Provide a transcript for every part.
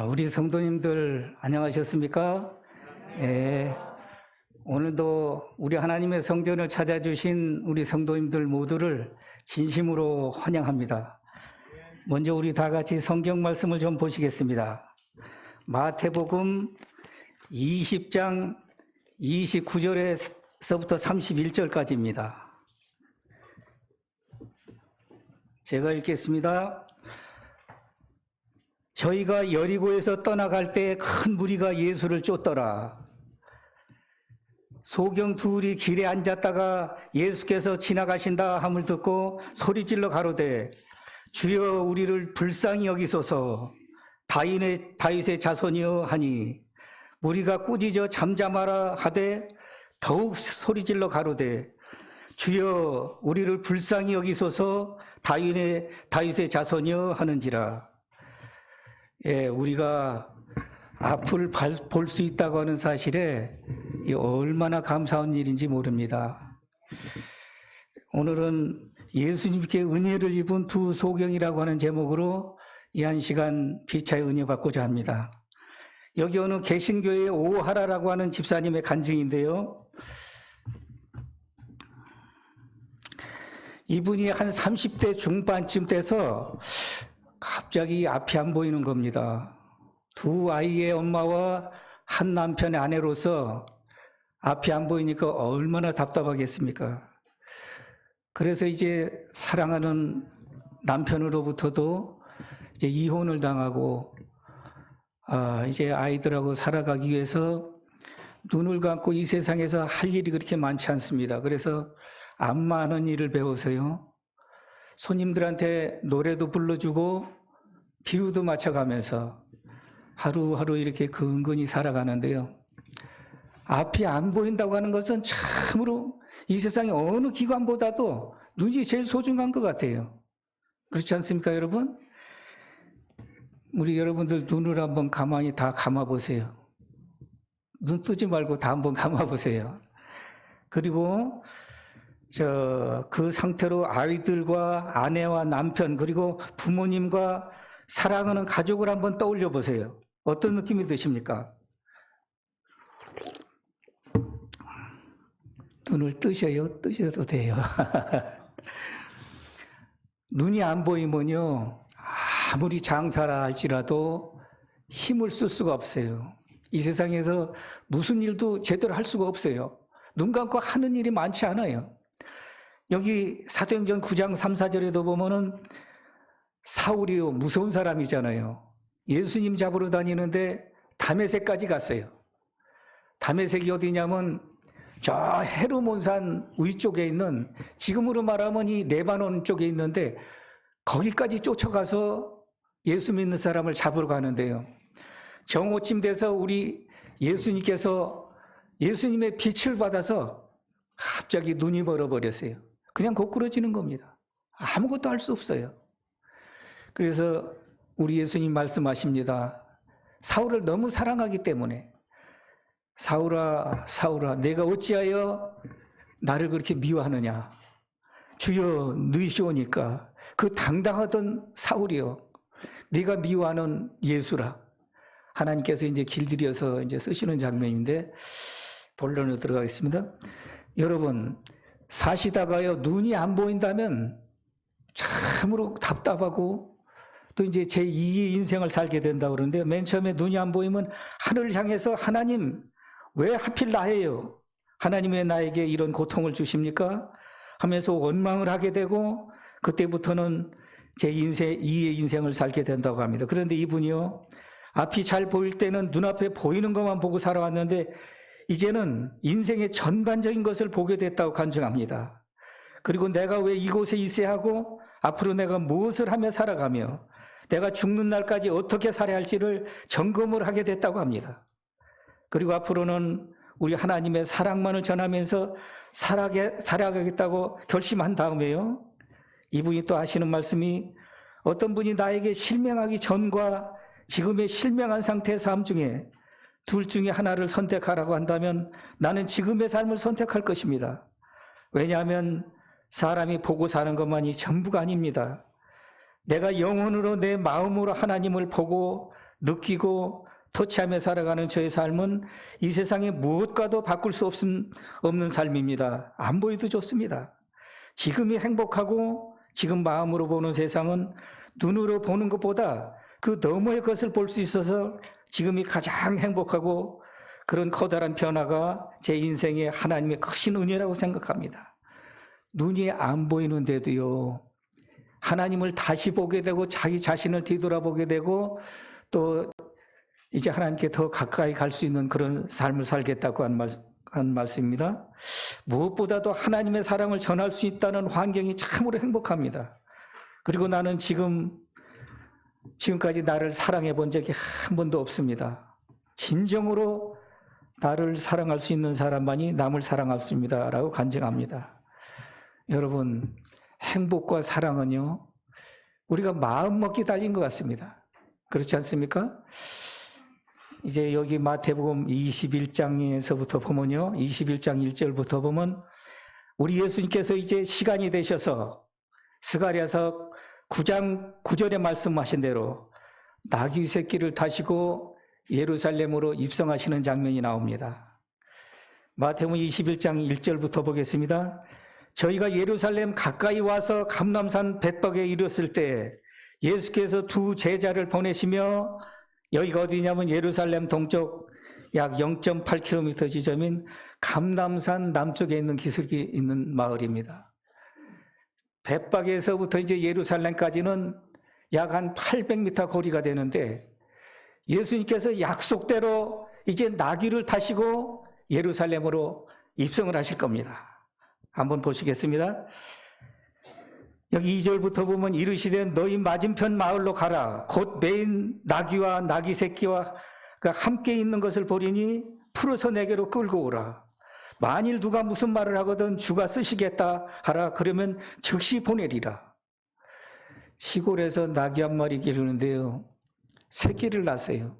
우리 성도님들 안녕하셨습니까? 예, 오늘도 우리 하나님의 성전을 찾아주신 우리 성도님들 모두를 진심으로 환영합니다. 먼저 우리 다 같이 성경 말씀을 좀 보시겠습니다. 마태복음 20장 29절에서부터 31절까지입니다. 제가 읽겠습니다. 저희가 여리고에서 떠나갈 때 큰 무리가 예수를 쫓더라. 소경 둘이 길에 앉았다가 예수께서 지나가신다 함을 듣고 소리질러 가로되 주여 우리를 불쌍히 여기소서. 다윗의 자손이여 하니 무리가 꾸짖어 잠잠하라 하되 더욱 소리질러 가로되 주여 우리를 불쌍히 여기소서. 다윗의 자손이여 하는지라. 예, 우리가 앞을 볼 수 있다고 하는 사실에 얼마나 감사한 일인지 모릅니다. 오늘은 예수님께 은혜를 입은 두 소경이라고 하는 제목으로 이 한 시간 피차의 은혜 받고자 합니다. 여기 오는 개신교의 오하라라고 하는 집사님의 간증인데요. 이분이 한 30대 중반쯤 돼서 갑자기 앞이 안 보이는 겁니다. 두 아이의 엄마와 한 남편의 아내로서 앞이 안 보이니까 얼마나 답답하겠습니까? 그래서 이제 사랑하는 남편으로부터도 이제 이혼을 당하고 이제 아이들하고 살아가기 위해서 눈을 감고 이 세상에서 할 일이 그렇게 많지 않습니다. 그래서 안마하는 일을 배워서요. 손님들한테 노래도 불러주고 비유도 맞춰가면서 하루하루 이렇게 근근히 살아가는데요. 앞이 안 보인다고 하는 것은 참으로 이 세상의 어느 기관보다도 눈이 제일 소중한 것 같아요. 그렇지 않습니까, 여러분? 우리 여러분들 눈을 한번 가만히 다 감아보세요. 눈 뜨지 말고 다 한번 감아보세요. 그리고 그 상태로 아이들과 아내와 남편 그리고 부모님과 사랑하는 가족을 한번 떠올려 보세요. 어떤 느낌이 드십니까? 눈을 뜨셔도 돼요. 눈이 안 보이면요, 아무리 장사라 할지라도 힘을 쓸 수가 없어요. 이 세상에서 무슨 일도 제대로 할 수가 없어요. 눈 감고 하는 일이 많지 않아요. 여기 사도행전 9장 3, 4절에도 보면은 사울이요, 무서운 사람이잖아요. 예수님 잡으러 다니는데 다메섹까지 갔어요. 다메섹이 어디냐면 저 헤르몬산 위쪽에 있는, 지금으로 말하면 이 레바논 쪽에 있는데 거기까지 쫓아가서 예수 믿는 사람을 잡으러 가는데요. 정오쯤 돼서 우리 예수님께서 예수님의 빛을 받아서 갑자기 눈이 멀어버렸어요. 그냥 고꾸러지는 겁니다. 아무것도 할 수 없어요. 그래서 우리 예수님 말씀하십니다. 사울을 너무 사랑하기 때문에 사울아 사울아 내가 어찌하여 나를 그렇게 미워하느냐. 주여 너시오니까 그 당당하던 사울이요, 네가 미워하는 예수라. 하나님께서 이제 길들여서 이제 쓰시는 장면인데 본론으로 들어가겠습니다. 여러분, 사시다가요 눈이 안 보인다면 참으로 답답하고 또 이제 제2의 인생을 살게 된다고 그러는데, 맨 처음에 눈이 안 보이면 하늘을 향해서 하나님 왜 하필 나예요? 하나님 왜 나에게 이런 고통을 주십니까? 하면서 원망을 하게 되고 그때부터는 제2의 인생을 살게 된다고 합니다. 그런데 이분이요, 앞이 잘 보일 때는 눈앞에 보이는 것만 보고 살아왔는데 이제는 인생의 전반적인 것을 보게 됐다고 간증합니다. 그리고 내가 왜 이곳에 있어야 하고 앞으로 내가 무엇을 하며 살아가며 내가 죽는 날까지 어떻게 살아야 할지를 점검을 하게 됐다고 합니다. 그리고 앞으로는 우리 하나님의 사랑만을 전하면서 살아가겠다고 결심한 다음에요, 이분이 또 하시는 말씀이, 어떤 분이 나에게 실명하기 전과 지금의 실명한 상태의 삶 중에 둘 중에 하나를 선택하라고 한다면 나는 지금의 삶을 선택할 것입니다. 왜냐하면 사람이 보고 사는 것만이 전부가 아닙니다. 내가 영혼으로 내 마음으로 하나님을 보고 느끼고 터치하며 살아가는 저의 삶은 이 세상에 무엇과도 바꿀 수 없는 삶입니다. 안 보여도 좋습니다. 지금이 행복하고 지금 마음으로 보는 세상은 눈으로 보는 것보다 그 너머의 것을 볼 수 있어서 지금이 가장 행복하고 그런 커다란 변화가 제 인생에 하나님의 크신 은혜라고 생각합니다. 눈이 안 보이는데도요, 하나님을 다시 보게 되고 자기 자신을 뒤돌아보게 되고 또 이제 하나님께 더 가까이 갈 수 있는 그런 삶을 살겠다고 한 말씀입니다. 무엇보다도 하나님의 사랑을 전할 수 있다는 환경이 참으로 행복합니다. 그리고 나는 지금까지 나를 사랑해 본 적이 한 번도 없습니다. 진정으로 나를 사랑할 수 있는 사람만이 남을 사랑할 수 있습니다라고 간증합니다. 여러분, 행복과 사랑은요, 우리가 마음먹기 달린 것 같습니다. 그렇지 않습니까? 이제 여기 마태복음 21장에서부터 보면요, 21장 1절부터 보면 우리 예수님께서 이제 시간이 되셔서 스가랴서 9장 9절에 말씀하신 대로 나귀 새끼를 타시고 예루살렘으로 입성하시는 장면이 나옵니다. 마태복음 21장 1절부터 보겠습니다. 저희가 예루살렘 가까이 와서 감람산 벳박에 이르렀을 때 예수께서 두 제자를 보내시며, 여기가 어디냐면 예루살렘 동쪽 약 0.8km 지점인 감람산 남쪽에 있는 기슭이 있는 마을입니다. 벳박에서부터 이제 예루살렘까지는 약 한 800m 거리가 되는데 예수님께서 약속대로 이제 나귀를 타시고 예루살렘으로 입성을 하실 겁니다. 한번 보시겠습니다. 여기 2절부터 보면 이르시되 너희 맞은편 마을로 가라. 곧 매인 나귀와 나귀 새끼와 함께 있는 것을 보리니 풀어서 내게로 끌고 오라. 만일 누가 무슨 말을 하거든 주가 쓰시겠다 하라. 그러면 즉시 보내리라. 시골에서 나귀 한 마리 기르는데요, 새끼를 낳았어요.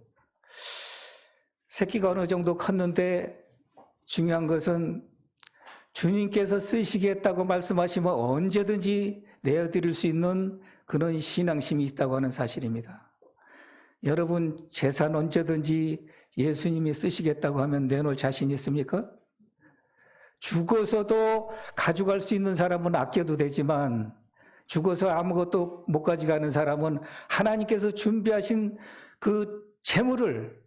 새끼가 어느 정도 컸는데 중요한 것은 주님께서 쓰시겠다고 말씀하시면 언제든지 내어드릴 수 있는 그런 신앙심이 있다고 하는 사실입니다. 여러분, 재산 언제든지 예수님이 쓰시겠다고 하면 내놓을 자신이 있습니까? 죽어서도 가져갈 수 있는 사람은 아껴도 되지만 죽어서 아무것도 못 가져가는 사람은 하나님께서 준비하신 그 재물을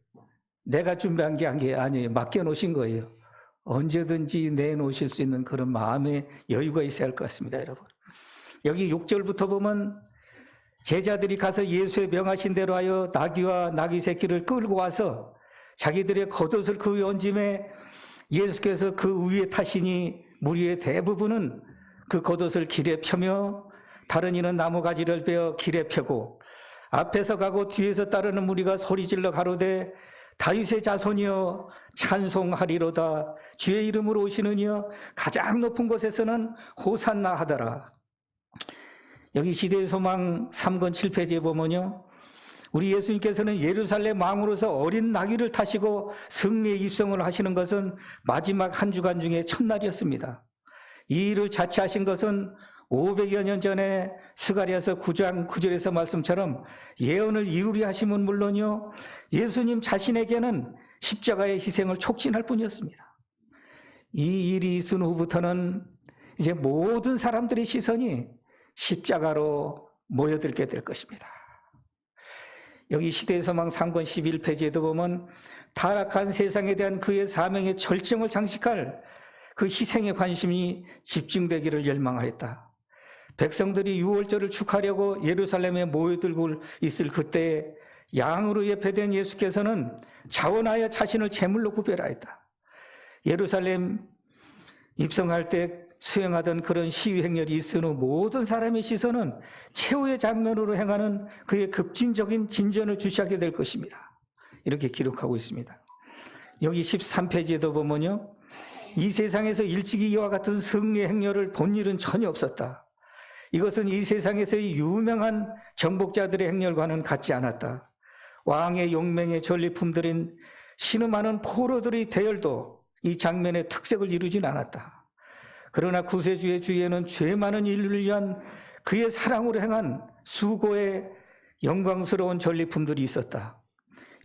내가 준비한 게 아니에요. 맡겨놓으신 거예요. 언제든지 내놓으실 수 있는 그런 마음의 여유가 있어야 할 것 같습니다, 여러분. 여기 6절부터 보면 제자들이 가서 예수의 명하신 대로 하여 나귀와 나귀 새끼를 끌고 와서 자기들의 겉옷을 그 위에 얹음에 예수께서 그 위에 타시니 무리의 대부분은 그 겉옷을 길에 펴며 다른 이는 나무가지를 베어 길에 펴고 앞에서 가고 뒤에서 따르는 무리가 소리질러 가로되 다윗의 자손이여 찬송하리로다. 주의 이름으로 오시는 이여 가장 높은 곳에서는 호산나 하더라. 여기 시대의 소망 3권 7페이지에 보면요, 우리 예수님께서는 예루살렘 왕으로서 어린 나귀를 타시고 승리의 입성을 하시는 것은 마지막 한 주간 중에 첫날이었습니다. 이 일을 자치하신 것은 500여 년 전에 스가랴서 9장 9절에서 말씀처럼 예언을 이루려 하심은 물론이요, 예수님 자신에게는 십자가의 희생을 촉진할 뿐이었습니다. 이 일이 있은 후부터는 이제 모든 사람들의 시선이 십자가로 모여들게 될 것입니다. 여기 시대의 소망 3권 11페이지에도 보면 타락한 세상에 대한 그의 사명의 절정을 장식할 그 희생의 관심이 집중되기를 열망하였다. 백성들이 유월절을 축하하려고 예루살렘에 모여들고 있을 그때 양으로 예배된 예수께서는 자원하여 자신을 제물로 구별하였다. 예루살렘 입성할 때 수행하던 그런 시위 행렬이 있은 후 모든 사람의 시선은 최후의 장면으로 행하는 그의 급진적인 진전을 주시하게 될 것입니다. 이렇게 기록하고 있습니다. 여기 13페이지에도 보면요, 이 세상에서 일찍이 이와 같은 승리의 행렬을 본 일은 전혀 없었다. 이것은 이 세상에서의 유명한 정복자들의 행렬과는 같지 않았다. 왕의 용맹의 전리품들인 신음하는 포로들의 대열도 이 장면의 특색을 이루진 않았다. 그러나 구세주의 주위에는 죄 많은 인류를 위한 그의 사랑으로 행한 수고의 영광스러운 전리품들이 있었다.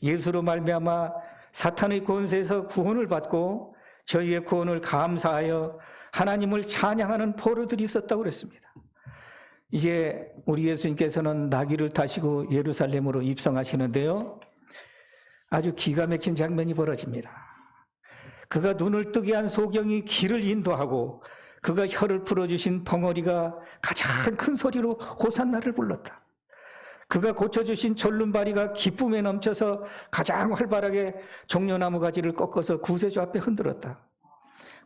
예수로 말미암아 사탄의 권세에서 구원을 받고 저희의 구원을 감사하여 하나님을 찬양하는 포로들이 있었다고 그랬습니다. 이제 우리 예수님께서는 나귀를 타시고 예루살렘으로 입성하시는데요, 아주 기가 막힌 장면이 벌어집니다. 그가 눈을 뜨게 한 소경이 길을 인도하고 그가 혀를 풀어주신 벙어리가 가장 큰 소리로 호산나를 불렀다. 그가 고쳐주신 절름발이가 기쁨에 넘쳐서 가장 활발하게 종려나무 가지를 꺾어서 구세주 앞에 흔들었다.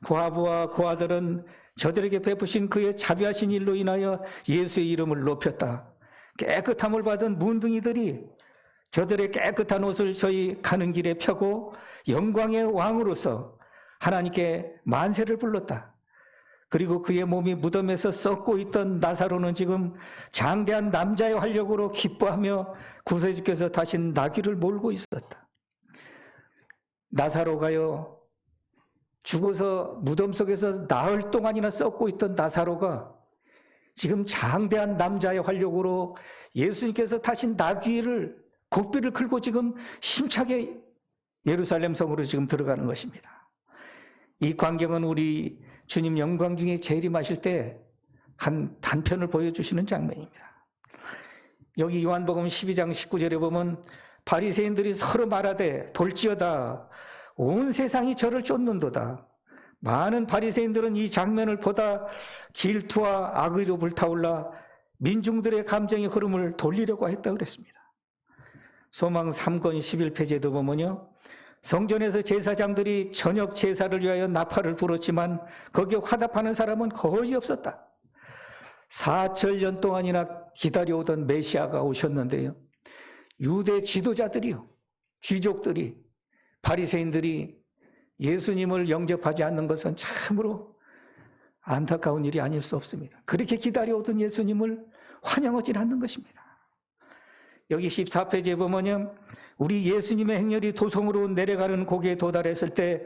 고아부와 고아들은 저들에게 베푸신 그의 자비하신 일로 인하여 예수의 이름을 높였다. 깨끗함을 받은 문둥이들이 저들의 깨끗한 옷을 저희 가는 길에 펴고 영광의 왕으로서 하나님께 만세를 불렀다. 그리고 그의 몸이 무덤에서 썩고 있던 나사로는 지금 장대한 남자의 활력으로 기뻐하며 구세주께서 타신 나귀를 몰고 있었다. 나사로가요, 죽어서 무덤 속에서 나흘 동안이나 썩고 있던 나사로가 지금 장대한 남자의 활력으로 예수님께서 타신 나귀를 곡비를 끌고 지금 힘차게 예루살렘 성으로 지금 들어가는 것입니다. 이 광경은 우리 주님 영광 중에 재림하실 때 한 단편을 보여주시는 장면입니다. 여기 요한복음 12장 19절에 보면 바리새인들이 서로 말하되 볼지어다 온 세상이 저를 쫓는도다. 많은 바리새인들은 이 장면을 보다 질투와 악의로 불타올라 민중들의 감정의 흐름을 돌리려고 했다고 그랬습니다. 소망 3권 11페이지에도 보면요, 성전에서 제사장들이 저녁 제사를 위하여 나팔을 불었지만 거기에 화답하는 사람은 거의 없었다. 4천년 동안이나 기다려오던 메시아가 오셨는데요, 유대 지도자들이요, 귀족들이, 바리새인들이 예수님을 영접하지 않는 것은 참으로 안타까운 일이 아닐 수 없습니다. 그렇게 기다려오던 예수님을 환영하지 않는 것입니다. 여기 14페이지에 보면요, 우리 예수님의 행렬이 도성으로 내려가는 고개에 도달했을 때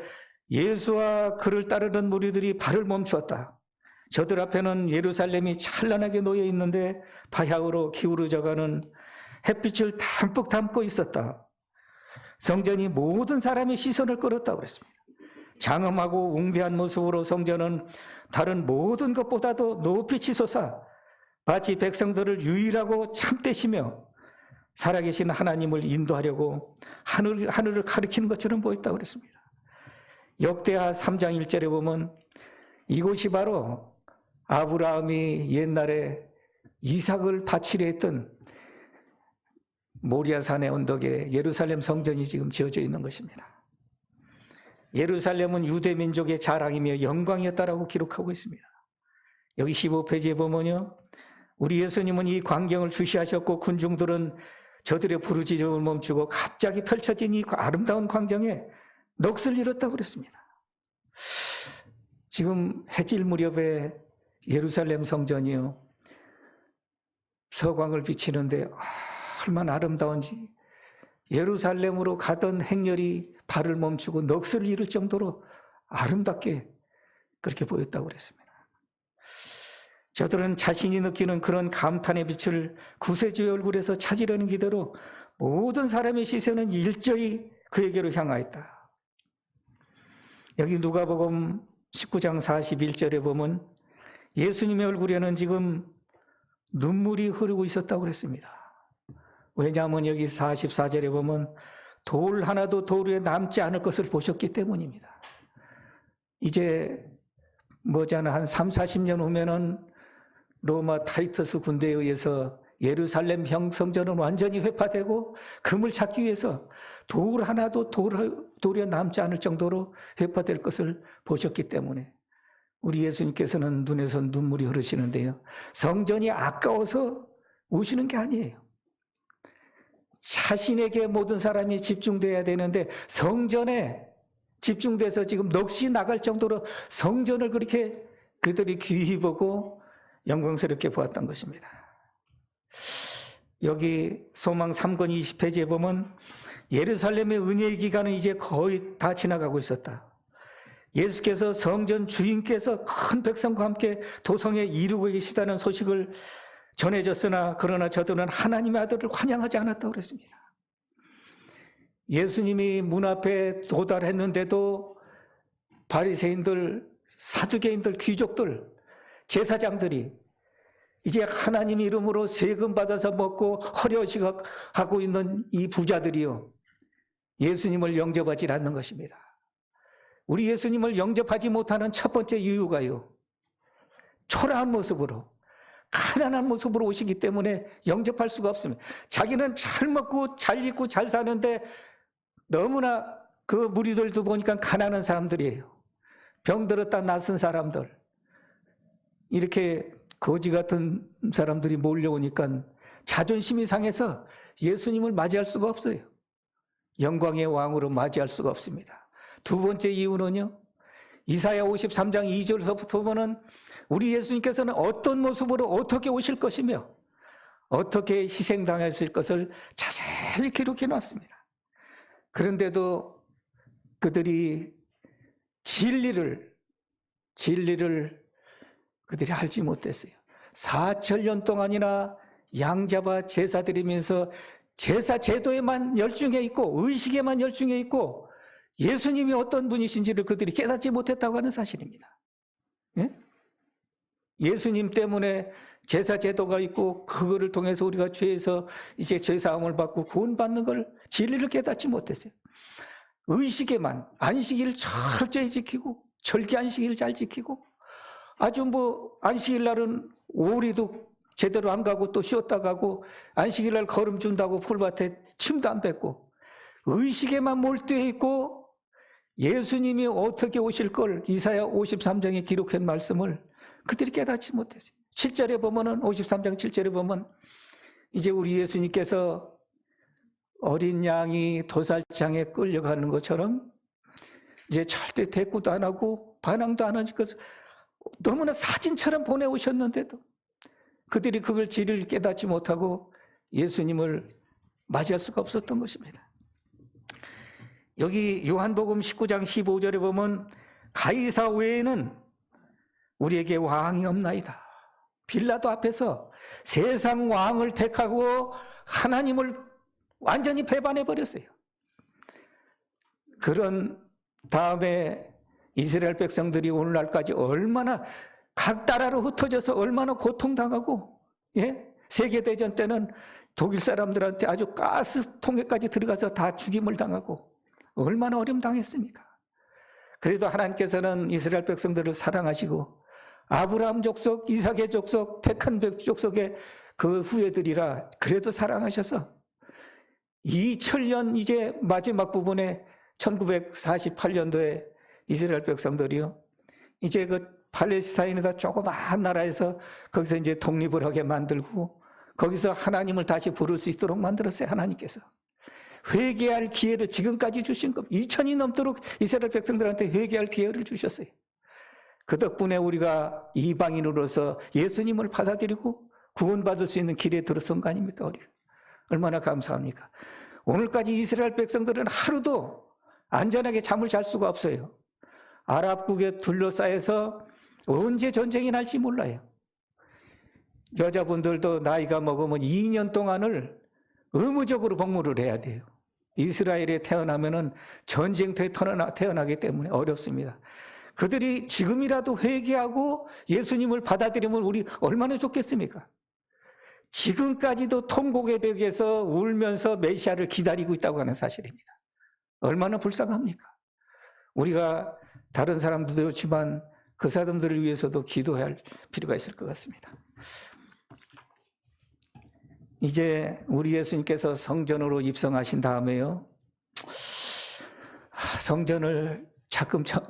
예수와 그를 따르는 무리들이 발을 멈추었다. 저들 앞에는 예루살렘이 찬란하게 놓여 있는데 바향으로 기울어져가는 햇빛을 담뿍 담고 있었다. 성전이 모든 사람의 시선을 끌었다고 그랬습니다. 장엄하고 웅비한 모습으로 성전은 다른 모든 것보다도 높이 치솟아 마치 백성들을 유일하고 참되시며 살아계신 하나님을 인도하려고 하늘을 가리키는 것처럼 보였다고 그랬습니다. 역대하 3장 1절에 보면 이곳이 바로 아브라함이 옛날에 이삭을 바치려 했던 모리아산의 언덕에 예루살렘 성전이 지금 지어져 있는 것입니다. 예루살렘은 유대 민족의 자랑이며 영광이었다라고 기록하고 있습니다. 여기 15페이지에 보면요, 우리 예수님은 이 광경을 주시하셨고 군중들은 저들의 부르짖음을 멈추고 갑자기 펼쳐진 이 아름다운 광경에 넋을 잃었다고 그랬습니다. 지금 해질 무렵에 예루살렘 성전이요, 서광을 비치는데 얼마나 아름다운지, 예루살렘으로 가던 행렬이 발을 멈추고 넋을 잃을 정도로 아름답게 그렇게 보였다고 그랬습니다. 저들은 자신이 느끼는 그런 감탄의 빛을 구세주의 얼굴에서 찾으려는 기대로 모든 사람의 시선은 일절히 그에게로 향하였다. 여기 누가복음 19장 41절에 보면 예수님의 얼굴에는 지금 눈물이 흐르고 있었다고 그랬습니다. 왜냐하면 여기 44절에 보면 돌 하나도 돌 위에 남지 않을 것을 보셨기 때문입니다. 이제 머지않아 한 30-40년 후면은 로마 타이터스 군대에 의해서 예루살렘 성전은 완전히 회파되고 금을 찾기 위해서 돌 하나도 돌에 남지 않을 정도로 회파될 것을 보셨기 때문에 우리 예수님께서는 눈에서 눈물이 흐르시는데요, 성전이 아까워서 우시는 게 아니에요. 자신에게 모든 사람이 집중돼야 되는데 성전에 집중돼서 지금 넋이 나갈 정도로 성전을 그렇게 그들이 귀히 보고 영광스럽게 보았던 것입니다. 여기 소망 3권 20페이지에 보면 예루살렘의 은혜의 기간은 이제 거의 다 지나가고 있었다. 예수께서 성전 주인께서 큰 백성과 함께 도성에 이루고 계시다는 소식을 전해졌으나 그러나 저들은 하나님의 아들을 환영하지 않았다고 그랬습니다. 예수님이 문 앞에 도달했는데도 바리새인들, 사두개인들, 귀족들, 제사장들이 이제 하나님 이름으로 세금 받아서 먹고 허려시하고 있는 이 부자들이요, 예수님을 영접하지 않는 것입니다. 우리 예수님을 영접하지 못하는 첫 번째 이유가요, 초라한 모습으로, 가난한 모습으로 오시기 때문에 영접할 수가 없습니다. 자기는 잘 먹고 잘 입고 잘 사는데 너무나 그 무리들도 보니까 가난한 사람들이에요. 병들었다 낯선 사람들, 이렇게 거지 같은 사람들이 몰려오니까 자존심이 상해서 예수님을 맞이할 수가 없어요. 영광의 왕으로 맞이할 수가 없습니다. 두 번째 이유는요, 이사야 53장 2절서부터 보면 우리 예수님께서는 어떤 모습으로 어떻게 오실 것이며 어떻게 희생당하실 것을 자세히 기록해 놨습니다. 그런데도 그들이 진리를 그들이 알지 못했어요. 4천년 동안이나 양잡아 제사 드리면서 제사 제도에만 열중해 있고 의식에만 열중해 있고 예수님이 어떤 분이신지를 그들이 깨닫지 못했다고 하는 사실입니다. 예? 예수님 때문에 제사 제도가 있고 그거를 통해서 우리가 죄에서 이제 죄사함을 받고 구원받는 걸, 진리를 깨닫지 못했어요. 의식에만, 안식일을 철저히 지키고 절기 안식일을 잘 지키고 아주 안식일 날은 오리도 제대로 안 가고 또 쉬었다 가고 안식일 날 거름 준다고 풀밭에 침도 안 뱉고 의식에만 몰두해 있고 예수님이 어떻게 오실 걸 이사야 53장에 기록한 말씀을 그들이 깨닫지 못했어요. 7절에 보면은 53장 7절에 보면 이제 우리 예수님께서 어린 양이 도살장에 끌려가는 것처럼 이제 절대 대꾸도 안 하고 반항도 안 하니까 너무나 사진처럼 보내오셨는데도 그들이 그걸 진리를 깨닫지 못하고 예수님을 맞이할 수가 없었던 것입니다. 여기 요한복음 19장 15절에 보면 가이사 외에는 우리에게 왕이 없나이다. 빌라도 앞에서 세상 왕을 택하고 하나님을 완전히 배반해 버렸어요. 그런 다음에 이스라엘 백성들이 오늘날까지 얼마나 각 나라로 흩어져서 얼마나 고통당하고, 예? 세계대전 때는 독일 사람들한테 아주 가스통에까지 들어가서 다 죽임을 당하고 얼마나 어려움 당했습니까? 그래도 하나님께서는 이스라엘 백성들을 사랑하시고 아브라함 족속, 이삭의 족속, 택한 족속의 그 후예들이라 그래도 사랑하셔서 2000년 이제 마지막 부분에 1948년도에 이스라엘 백성들이요, 이제 그 팔레스타인에다 조그마한 나라에서 거기서 이제 독립을 하게 만들고 거기서 하나님을 다시 부를 수 있도록 만들었어요. 하나님께서 회개할 기회를 지금까지 주신 겁니다. 2000이 넘도록 이스라엘 백성들한테 회개할 기회를 주셨어요. 그 덕분에 우리가 이방인으로서 예수님을 받아들이고 구원받을 수 있는 길에 들어선 거 아닙니까? 우리가 얼마나 감사합니까? 오늘까지 이스라엘 백성들은 하루도 안전하게 잠을 잘 수가 없어요. 아랍국에 둘러싸여서 언제 전쟁이 날지 몰라요. 여자분들도 나이가 먹으면 2년 동안을 의무적으로 복무를 해야 돼요. 이스라엘에 태어나면은 전쟁터에 태어나기 때문에 어렵습니다. 그들이 지금이라도 회개하고 예수님을 받아들이면 우리 얼마나 좋겠습니까? 지금까지도 통곡의 벽에서 울면서 메시아를 기다리고 있다고 하는 사실입니다. 얼마나 불쌍합니까? 우리가 다른 사람들도 그렇지만 그 사람들을 위해서도 기도할 필요가 있을 것 같습니다. 이제 우리 예수님께서 성전으로 입성하신 다음에요, 성전을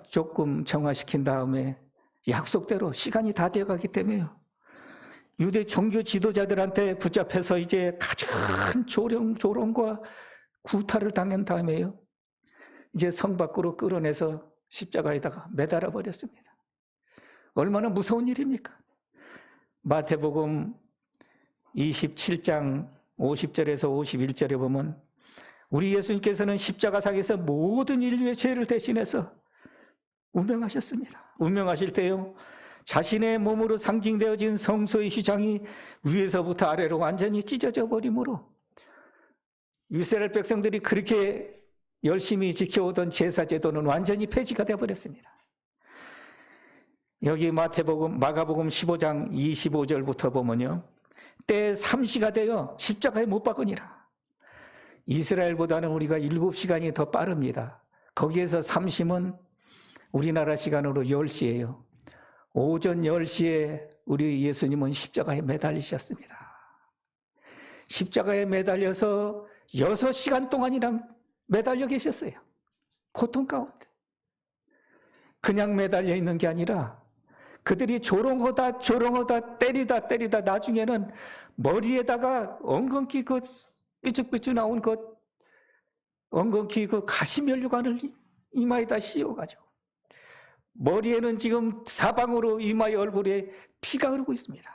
조금 정화시킨 다음에 약속대로 시간이 다 되어가기 때문에요, 유대 종교 지도자들한테 붙잡혀서 이제 가장 조롱과 구타를 당한 다음에요, 이제 성 밖으로 끌어내서 십자가에다가 매달아 버렸습니다. 얼마나 무서운 일입니까? 마태복음 27장 50절에서 51절에 보면 우리 예수님께서는 십자가상에서 모든 인류의 죄를 대신해서 운명하셨습니다. 운명하실 때요, 자신의 몸으로 상징되어진 성소의 휘장이 위에서부터 아래로 완전히 찢어져 버리므로 이스라엘 백성들이 그렇게 열심히 지켜오던 제사제도는 완전히 폐지가 되어버렸습니다. 여기 마가복음 15장 25절부터 보면요, 때 3시가 되어 십자가에 못 박으니라. 이스라엘보다는 우리가 7시간이 더 빠릅니다. 거기에서 3시면 우리나라 시간으로 10시예요. 오전 10시에 우리 예수님은 십자가에 매달리셨습니다. 십자가에 매달려서 6시간 동안이나 매달려 계셨어요. 고통 가운데. 그냥 매달려 있는 게 아니라 그들이 조롱하다 때리다 나중에는 머리에다가 엉겅퀴 그 삐죽삐죽 나온 그 엉겅퀴 그 가시면류관을 이마에다 씌워가지고 머리에는 지금 사방으로 이마에 얼굴에 피가 흐르고 있습니다.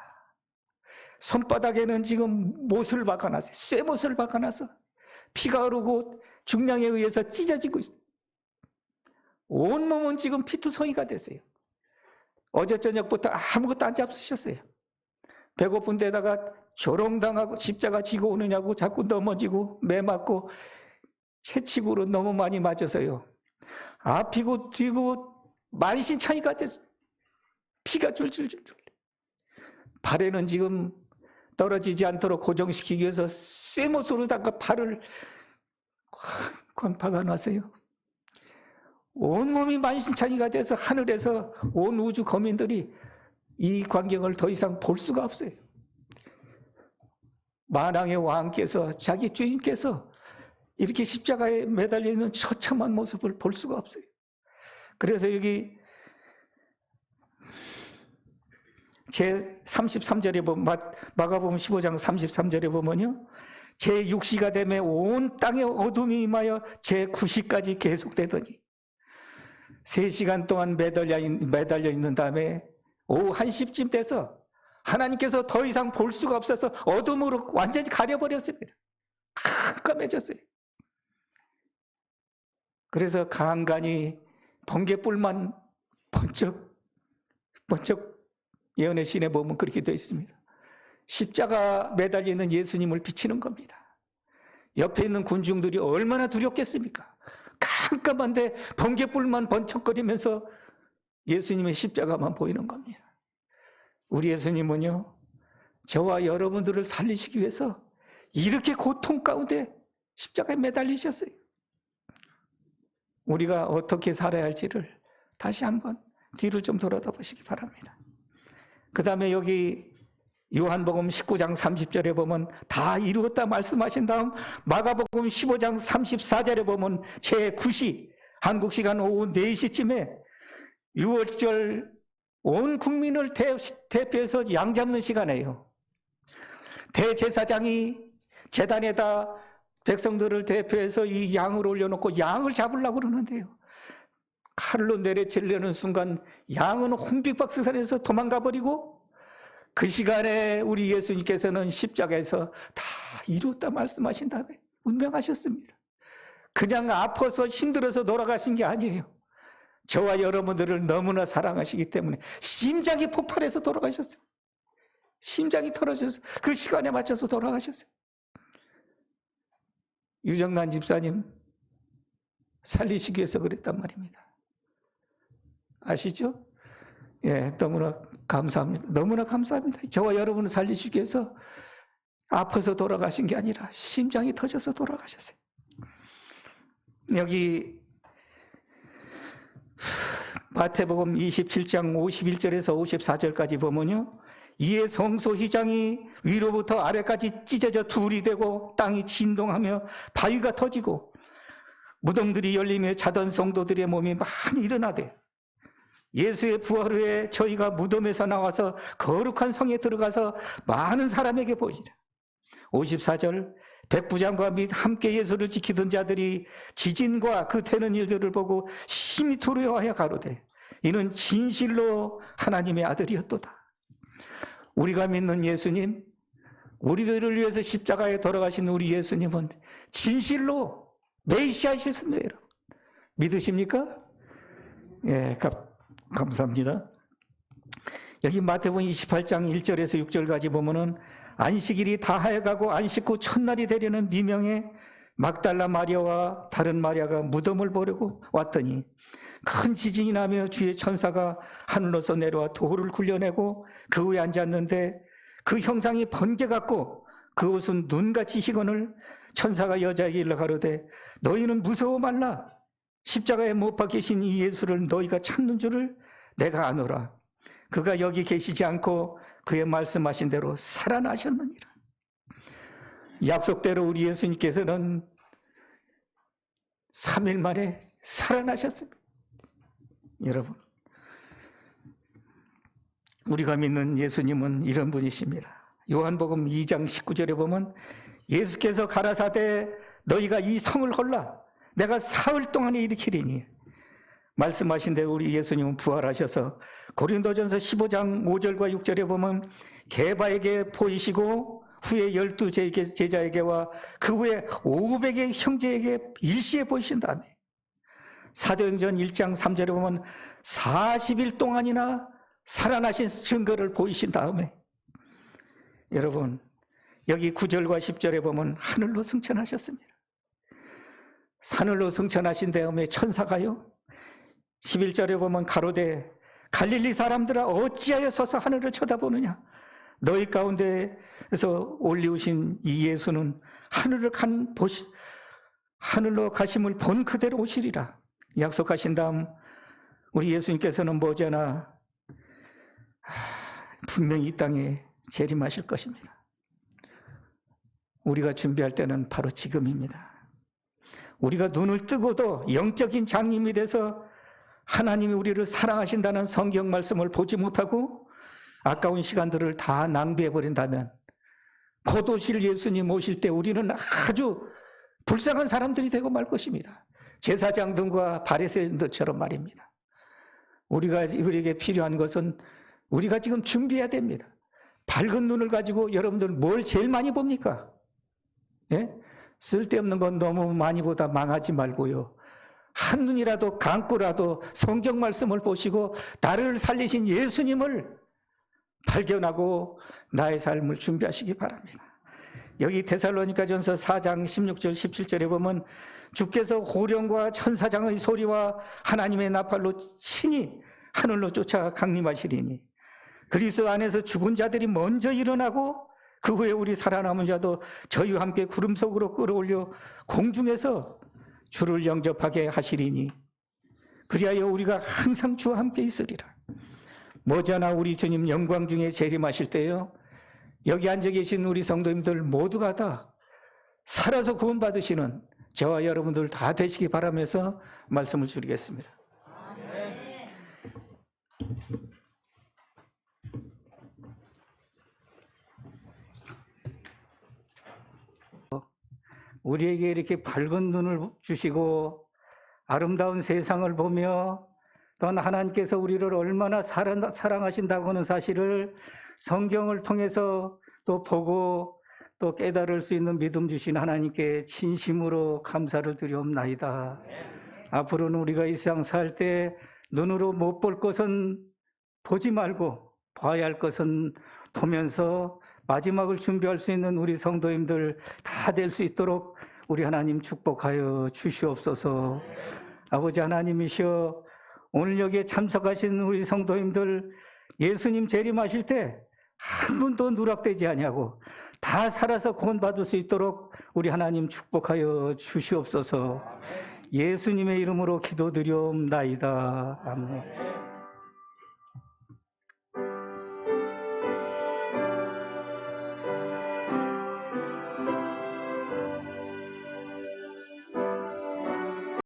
손바닥에는 지금 못을 박아놨어요. 쇠못을 박아놔서 피가 흐르고 중량에 의해서 찢어지고 있습니다. 온몸은 지금 피투성이가 됐어요. 어제 저녁부터 아무것도 안 잡수셨어요. 배고픈 데다가 조롱당하고 십자가 지고 오느냐고 자꾸 넘어지고 매 맞고 채찍으로 너무 많이 맞아서요. 앞이고 뒤고 만신창이가 됐어요. 피가 줄줄줄줄. 발에는 지금 떨어지지 않도록 고정시키기 위해서 쇠못으로다가 발을 건파가 나서요. 온몸이 만신창이가 돼서 하늘에서 온 우주 거민들이 이 광경을 더 이상 볼 수가 없어요. 만왕의 왕께서, 자기 주인께서 이렇게 십자가에 매달려 있는 처참한 모습을 볼 수가 없어요. 그래서 여기 제 33절에 보면, 마가복음 15장 33절에 보면요, 제 6시가 되면 온 땅에 어둠이 임하여 제 9시까지 계속되더니 3시간 동안 매달려 있는 다음에 오후 1시쯤 돼서 하나님께서 더 이상 볼 수가 없어서 어둠으로 완전히 가려버렸습니다. 깜깜해졌어요. 그래서 간간히 번개불만 번쩍 예언의 신에 보면 그렇게 되어 있습니다. 십자가 매달려 있는 예수님을 비치는 겁니다. 옆에 있는 군중들이 얼마나 두렵겠습니까? 깜깜한데 번개불만 번쩍거리면서 예수님의 십자가만 보이는 겁니다. 우리 예수님은요, 저와 여러분들을 살리시기 위해서 이렇게 고통 가운데 십자가에 매달리셨어요. 우리가 어떻게 살아야 할지를 다시 한번 뒤를 좀 돌아다 보시기 바랍니다. 그 다음에 여기 요한복음 19장 30절에 보면 다 이루었다 말씀하신 다음 마가복음 15장 34절에 보면 제9시 한국 시간 오후 4시쯤에 6월절 온 국민을 대표해서 양 잡는 시간이에요. 대제사장이 제단에다 백성들을 대표해서 이 양을 올려놓고 양을 잡으려고 그러는데요. 칼로 내려치려는 순간 양은 혼비박산에서 도망가 버리고 그 시간에 우리 예수님께서는 십자가에서 다 이루었다 말씀하신 다음에 운명하셨습니다. 그냥 아파서 힘들어서 돌아가신 게 아니에요. 저와 여러분들을 너무나 사랑하시기 때문에 심장이 폭발해서 돌아가셨어요. 심장이 터져서 그 시간에 맞춰서 돌아가셨어요. 유정란 집사님 살리시기 위해서 그랬단 말입니다. 아시죠? 예, 너무나 감사합니다. 너무나 감사합니다. 저와 여러분을 살리시기 위해서 아파서 돌아가신 게 아니라 심장이 터져서 돌아가셨어요. 여기 마태복음 27장 51절에서 54절까지 보면요, 이에 성소 휘장이 위로부터 아래까지 찢어져 둘이 되고 땅이 진동하며 바위가 터지고 무덤들이 열리며 자던 성도들의 몸이 많이 일어나되 예수의 부활 후에 저희가 무덤에서 나와서 거룩한 성에 들어가서 많은 사람에게 보이니라. 54절 백부장과 및 함께 예수를 지키던 자들이 지진과 그 되는 일들을 보고 심히 두려워하여 가로되 이는 진실로 하나님의 아들이었도다. 우리가 믿는 예수님, 우리들을 위해서 십자가에 돌아가신 우리 예수님은 진실로 메시아이셨습니다. 여러분 믿으십니까? 예, 감사합니다. 여기 마태복음 28장 1절에서 6절까지 보면은 안식일이 다하여가고 안식 후 첫날이 되려는 미명에 막달라 마리아와 다른 마리아가 무덤을 보려고 왔더니 큰 지진이 나며 주의 천사가 하늘로서 내려와 돌을 굴려내고 그 위에 앉았는데 그 형상이 번개 같고 그 옷은 눈같이 희거늘 천사가 여자에게 일러 가로되 너희는 무서워 말라. 십자가에 못 박히신 이 예수를 너희가 찾는 줄을 내가 아노라. 그가 여기 계시지 않고 그의 말씀하신 대로 살아나셨느니라. 약속대로 우리 예수님께서는 3일 만에 살아나셨습니다. 여러분, 우리가 믿는 예수님은 이런 분이십니다. 요한복음 2장 19절에 보면 예수께서 가라사대 너희가 이 성을 헐라 내가 사흘 동안에 일으키리니 말씀하신 대로 우리 예수님은 부활하셔서 고린도전서 15장 5절과 6절에 보면 게바에게 보이시고 후에 12 제자에게와 그 후에 500의 형제에게 일시에 보이신 다음에 사도행전 1장 3절에 보면 40일 동안이나 살아나신 증거를 보이신 다음에 여러분 여기 9절과 10절에 보면 하늘로 승천하셨습니다. 하늘로 승천하신 다음에 천사가요 11절에 보면 가로되 갈릴리 사람들아 어찌하여 서서 하늘을 쳐다보느냐 너희 가운데에서 올리우신 이 예수는 하늘로 가심을 본 그대로 오시리라. 약속하신 다음 우리 예수님께서는 머지않아 분명히 이 땅에 재림하실 것입니다. 우리가 준비할 때는 바로 지금입니다. 우리가 눈을 뜨고도 영적인 장님이 돼서 하나님이 우리를 사랑하신다는 성경 말씀을 보지 못하고 아까운 시간들을 다 낭비해버린다면 곧 오실 예수님 오실 때 우리는 아주 불쌍한 사람들이 되고 말 것입니다. 제사장들과 바리새인들처럼 말입니다. 우리에게 필요한 것은 우리가 지금 준비해야 됩니다. 밝은 눈을 가지고 여러분들 뭘 제일 많이 봅니까? 예? 쓸데없는 건 너무 많이 보다 망하지 말고요. 한눈이라도 감고라도 성경 말씀을 보시고 나를 살리신 예수님을 발견하고 나의 삶을 준비하시기 바랍니다. 여기 데살로니가전서 4장 16절 17절에 보면 주께서 호령과 천사장의 소리와 하나님의 나팔로 친히 하늘로 쫓아 강림하시리니 그리스도 안에서 죽은 자들이 먼저 일어나고 그 후에 우리 살아남은 자도 저희와 함께 구름 속으로 끌어올려 공중에서 주를 영접하게 하시리니 그리하여 우리가 항상 주와 함께 있으리라. 머지않아 우리 주님 영광 중에 재림하실 때요 여기 앉아 계신 우리 성도님들 모두가 다 살아서 구원받으시는 저와 여러분들 다 되시기 바라면서 말씀을 드리겠습니다. 우리에게 이렇게 밝은 눈을 주시고 아름다운 세상을 보며 또한 하나님께서 우리를 얼마나 사랑하신다고 하는 사실을 성경을 통해서 또 보고 또 깨달을 수 있는 믿음 주신 하나님께 진심으로 감사를 드리옵나이다. 앞으로는 우리가 이 세상 살 때 눈으로 못 볼 것은 보지 말고 봐야 할 것은 보면서 마지막을 준비할 수 있는 우리 성도님들 다 될 수 있도록 우리 하나님 축복하여 주시옵소서. 아버지 하나님이시여 오늘 여기에 참석하신 우리 성도님들 예수님 재림하실 때 한 분도 누락되지 아니하고 다 살아서 구원받을 수 있도록 우리 하나님 축복하여 주시옵소서. 예수님의 이름으로 기도드리옵나이다. 아멘.